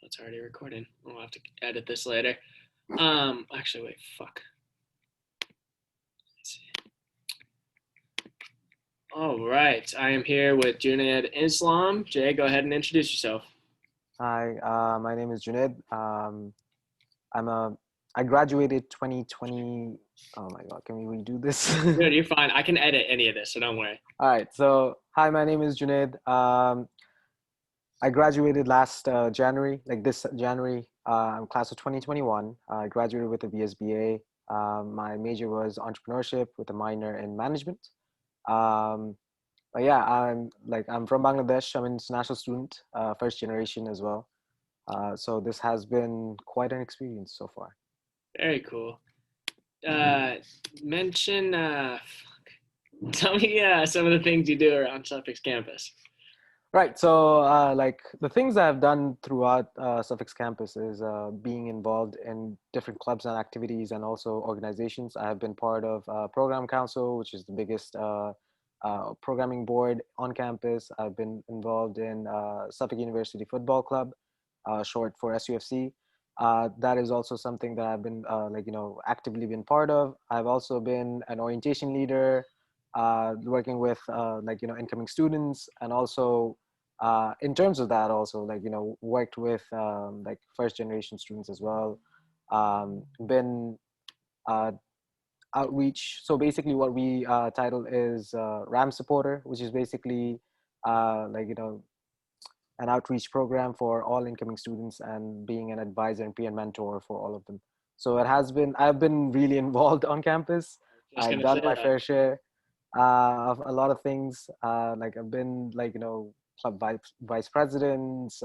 it's already recording. We'll have to edit this later. Actually, wait, fuck. Let's see. All right, I am here with Junayed Islam. Jay, go ahead and introduce yourself. Hi, my name is Junayed. I'm a I graduated 2020. Oh my God, can we redo this? Dude, you're fine. I can edit any of this, so don't worry. All right. So, hi, my name is Junayed. I graduated last January, like this January. I'm class of 2021. I graduated with a VSBA. My major was entrepreneurship with a minor in management. Um, but yeah, I'm from Bangladesh. I'm an international student, first generation as well. So this has been quite an experience so far. Very cool. Uh, mention, tell me some of the things you do around Suffolk's campus. Right. So, like the things I've done throughout Suffolk's campus is being involved in different clubs and activities and also organizations. I have been part of Program Council, which is the biggest programming board on campus. I've been involved in Suffolk University Football Club, short for SUFC. That is also something that I've been actively been part of. I've also been an orientation leader, working with incoming students, and also in terms of that also worked with like first generation students as well. Been uh, outreach. So basically, what we title is RAM supporter, which is basically an outreach program for all incoming students and being an advisor and peer mentor for all of them. So I've been really involved on campus. Just I've gonna done say my that. fair share of a lot of things. Like I've been club vice presidents,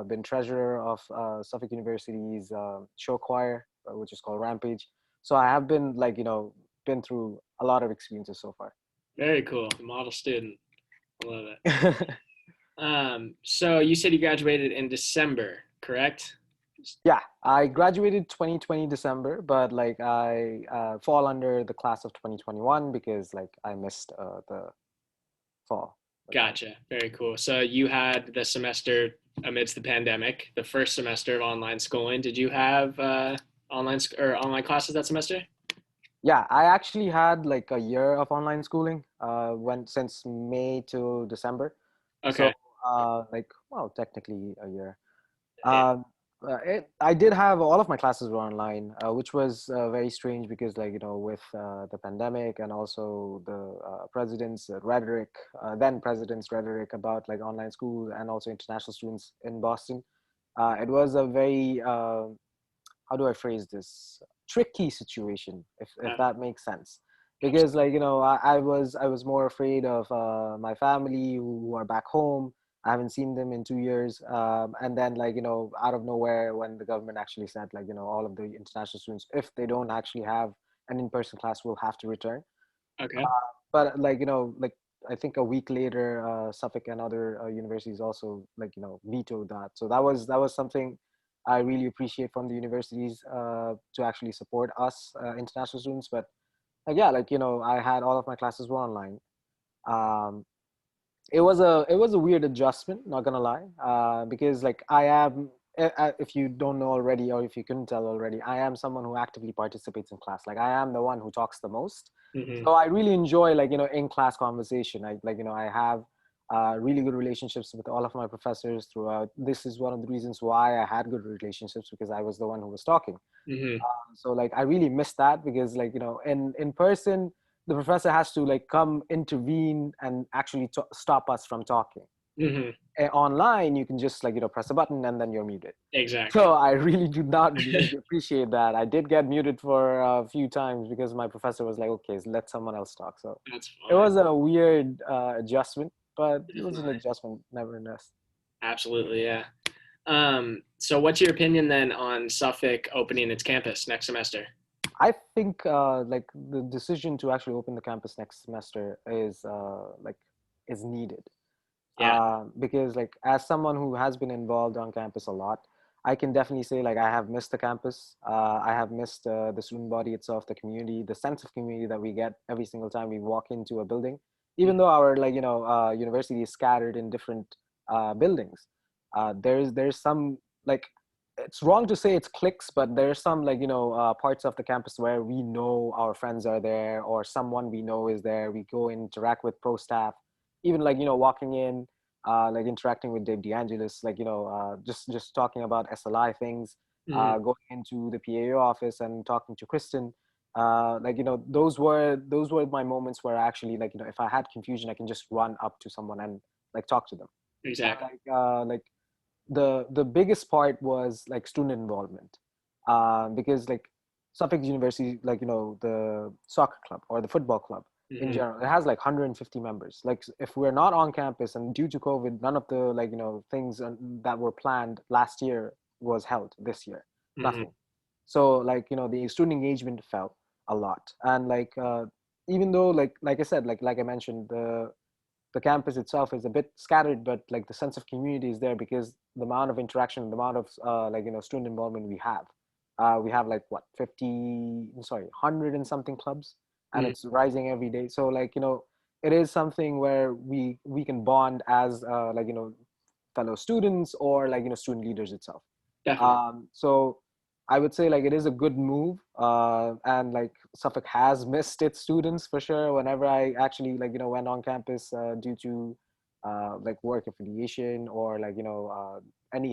been treasurer of Suffolk University's show choir, which is called Rampage. So I have been been through a lot of experiences so far. Very cool. Model student. I love it. So you said you graduated in December, correct? Yeah, I graduated 2020 December, but like I fall under the class of 2021 because like I missed the fall. Gotcha. Very cool. So you had the semester amidst the pandemic, the first semester of online schooling. Did you have online classes that semester? Yeah, I actually had like a year of online schooling, went since May to December. So Okay. well, technically a year. Yeah. Um, I did have all of my classes were online, which was very strange because, with the pandemic and also the president's rhetoric, then president's rhetoric about like online school and also international students in Boston, it was a very how do I phrase this, tricky situation, if that makes sense. Because I was more afraid of my family who are back home. I haven't seen them in 2 years, and then out of nowhere when the government actually said all of the international students, if they don't actually have an in-person class, will have to return. Okay. But I think a week later, Suffolk and other universities also vetoed that. So that was something I really appreciate from the universities to actually support us international students. But yeah, I had all of my classes were online. Um, it was a weird adjustment, not gonna lie, because I am, if you don't know already or if you couldn't tell already, I am someone who actively participates in class. Like I am the one who talks the most, Hmm. so I really enjoy in class conversation. I have really good relationships with all of my professors throughout. This is one of the reasons why I had good relationships, because I was the one who was talking. Hmm. So I really miss that, because in person the professor has to come intervene and actually stop us from talking. Hmm. Online you can just press a button and then you're muted. Exactly. So I really do not appreciate that. I did get muted for a few times because my professor was like, okay, let someone else talk. So That's it fine. was a weird adjustment, but it was an Definitely. adjustment nevertheless. Absolutely, yeah. So what's your opinion then on Suffolk opening its campus next semester? I think the decision to actually open the campus next semester is needed, Yeah. because as someone who has been involved on campus a lot, I can definitely say I have missed the campus. I have missed the student body itself, the community, the sense of community that we get every single time we walk into a building. Even though our university is scattered in different buildings, there's some like it's wrong to say it's cliques, but there's some like, parts of the campus where we know our friends are there, or someone we know is there. We go interact with pro staff, even like, walking in, like interacting with Dave DeAngelis, like, just talking about SLI things, Hmm. going into the PAO office and talking to Kristen. Like, those were my moments where I actually, like, if I had confusion, I can just run up to someone and like talk to them. And Exactly. like the biggest part was like student involvement, because like Suffolk University, like, the soccer club or the football club in Hmm. general, it has like 150 members. Like, if we're not on campus and due to COVID, none of the, like, things that were planned last year was held this year. Hmm. Nothing. So like, the student engagement fell a lot. And like, even though, like I said, like I mentioned, the campus itself is a bit scattered, but like the sense of community is there because the amount of interaction, the amount of like, student involvement we have like what, 50, sorry, 100 and something clubs, and Hmm. it's rising every day. So like, it is something where we can bond as like, fellow students, or like, student leaders itself. Definitely. So I would say like it is a good move, and like Suffolk has missed its students for sure. Whenever I actually, like, went on campus due to like work affiliation, or like, any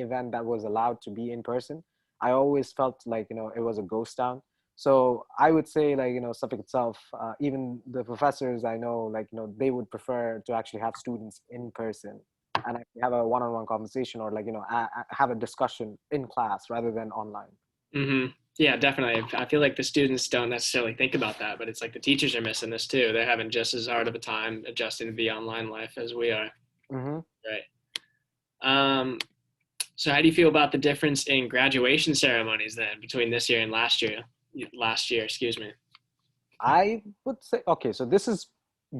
event that was allowed to be in person, I always felt like, it was a ghost town. So I would say like, Suffolk itself, even the professors I know, like, they would prefer to actually have students in person and actually have a one-on-one conversation, or like, have a discussion in class rather than online. Hmm. Yeah, definitely. I feel like the students don't necessarily think about that, but it's like the teachers are missing this too. They're having just as hard of a time adjusting to the online life as we are. Hmm. Right. Um, so how do you feel about the difference in graduation ceremonies then between this year and last year? Last year, excuse me. I would say, okay, so this is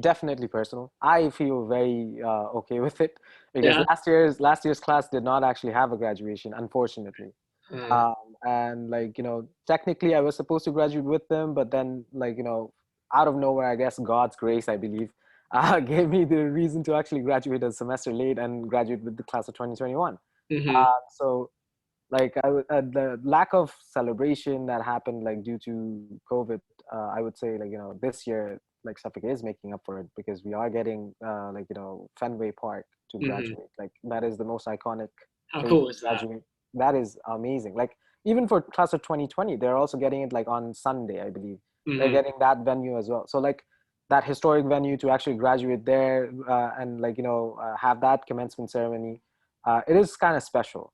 definitely personal. I feel very okay with it, because Yeah. last year's class did not actually have a graduation, unfortunately. Uh, um, and like, technically I was supposed to graduate with them, but then, like, out of nowhere, I guess God's grace, I believe, gave me the reason to actually graduate a semester late and graduate with the class of 2021. hmm. So like, the lack of celebration that happened, like, due to COVID, I would say, like, this year, like, Suffolk is making up for it, because we are getting like, Fenway Park to Hmm. graduate. Like, that is the most iconic How place cool to is that? graduate. That is amazing. Like, even for class of 2020, they're also getting it like on Sunday, I believe. They're Hmm. getting that venue as well. So like, that historic venue to actually graduate there, and like, have that commencement ceremony, it is kind of special.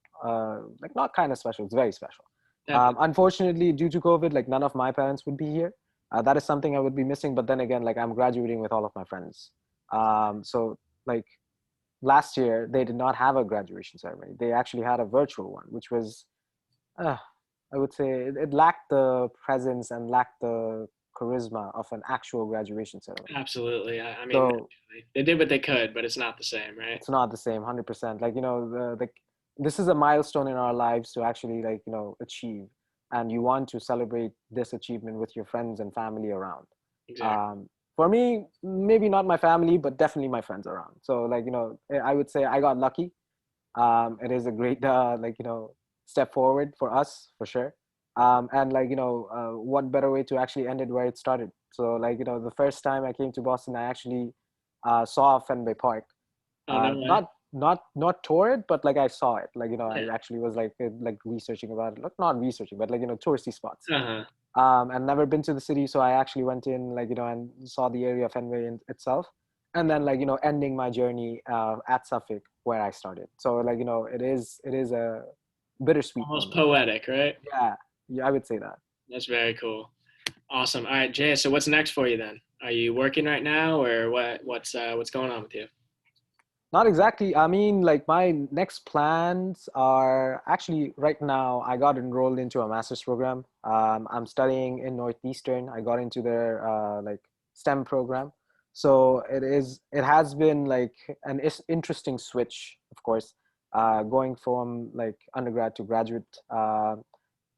Like, not kind of special, it's very special. Definitely. Unfortunately, due to COVID, like, none of my parents would be here. That is something I would be missing. But then again, like, I'm graduating with all of my friends. So like, last year they did not have a graduation ceremony. They actually had a virtual one, which was, uh, I would say, it lacked the presence and lacked the charisma of an actual graduation ceremony. Absolutely. I mean, So naturally. They did what they could, but it's not the same, right? it's not the same, 100%. Like, this is a milestone in our lives to actually, like, achieve, and you want to celebrate this achievement with your friends and family around. Exactly. For me, maybe not my family, but definitely my friends around. So like, I would say I got lucky. It is a great like, step forward for us, for sure. And like, what better way to actually end it where it started. So like, the first time I came to Boston, I actually saw Fenway Park. Oh, no way. Not toured, but like, I saw it. Like, Yeah. I actually was like researching about it. Like, not researching, but like, touristy spots. Uh-huh. And never been to the city, so I actually went in, like, and saw the area of Fenway itself, and then, like, ending my journey at Suffolk, where I started. So like, it is a bittersweet Almost moment. poetic, right? Yeah, yeah, I would say that. That's very cool. Awesome. All right, Jay. So what's next for you then? Are you working right now, or what's going on with you? Not exactly. I mean, like, my next plans are actually, right now, I got enrolled into a master's program. I'm studying in Northeastern. I got into their like STEM program. So it has been like an interesting switch, of course, going from like undergrad to graduate.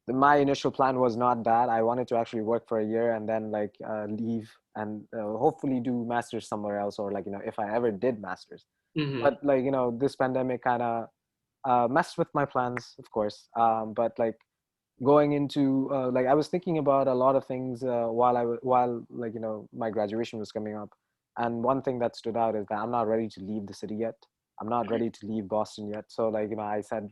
My initial plan was not that. I wanted to actually work for a year and then like leave and hopefully do masters somewhere else, or like, if I ever did masters. Hmm. But like, this pandemic kind of messed with my plans, of course. But like going into like I was thinking about a lot of things while like my graduation was coming up, and one thing that stood out is that I'm not ready to leave the city yet. I'm not ready to leave Boston yet. So like I said,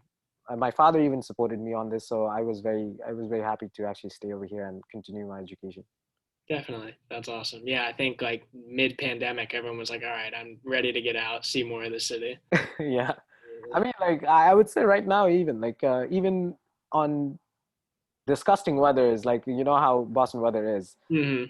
my father even supported me on this, so I was very happy to actually stay over here and continue my education. Definitely. That's awesome. Yeah, I think like mid-pandemic, everyone was like, all right, I'm ready to get out, see more of the city. Yeah, I mean, like I would say right now, even like even on disgusting weather is like how Boston weather is. Hmm.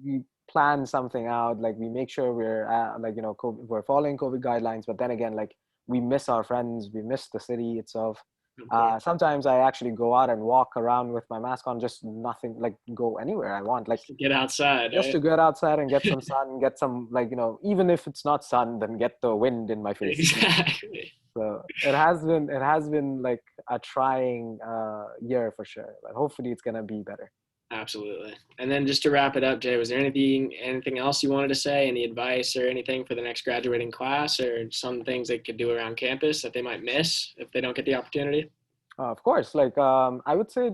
We plan something out, like we make sure we're like we're following COVID guidelines, but then again, like we miss our friends, we miss the city itself. Of course. Sometimes I actually go out and walk around with my mask on, just nothing, like go anywhere I want, like Just to get outside, just right? to get outside and get some sun, get some, like even if it's not sun, then get the wind in my face. Exactly. So it has been like a trying year for sure, but hopefully it's gonna be better. Absolutely. And then just to wrap it up, Jay, was there anything else you wanted to say? Any advice or anything for the next graduating class, or some things they could do around campus that they might miss if they don't get the opportunity? Of course, like I would say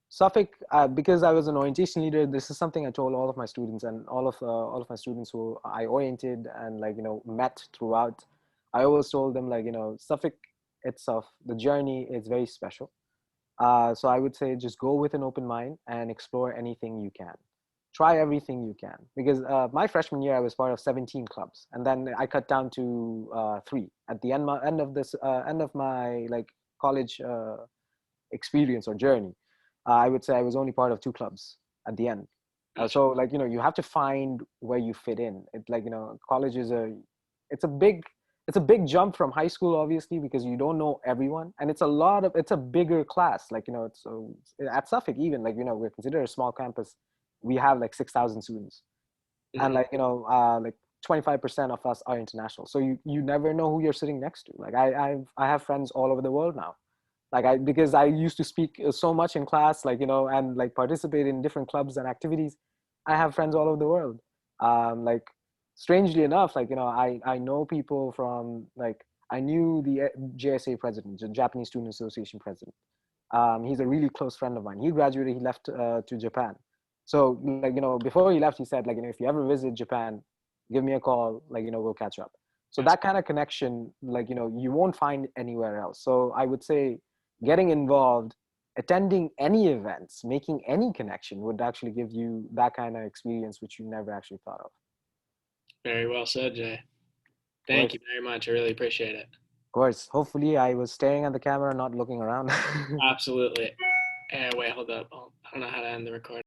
Suffolk, because I was an orientation leader, this is something I told all of my students and all of my students who I oriented and like met throughout. I always told them like Suffolk itself, the journey is very special. So I would say just go with an open mind and explore anything you can. Try everything you can. Because my freshman year, I was part of 17 clubs, and then I cut down to three at the end of my like college experience or journey. I would say I was only part of two clubs at the end. Gotcha. So like you have to find where you fit in. It like college is it's a big it's a big jump from high school, obviously, because you don't know everyone, and it's a bigger class. Like it's so at Suffolk, even like we're considered a small campus. We have like 6,000 students, and Hmm. like 25% of us are international. So you never know who you're sitting next to. Like I have friends all over the world now, like because I used to speak so much in class, like and like participate in different clubs and activities. I have friends all over the world. Like strangely enough, like I know people from like I knew the JSA president, the Japanese Student Association president. He's a really close friend of mine. He graduated, he left to Japan. So like before he left, he said like if you ever visit Japan, give me a call, like we'll catch up. So That's that kind of connection, like you won't find anywhere else. So I would say getting involved, attending any events, making any connection would actually give you that kind of experience which you never actually thought of. very well said, Jay. Of Thank you course, very much. I really appreciate it. of course. Hopefully, I was staring at the camera, not looking around. Absolutely. Wait, hold up. I don't know how to end the recording.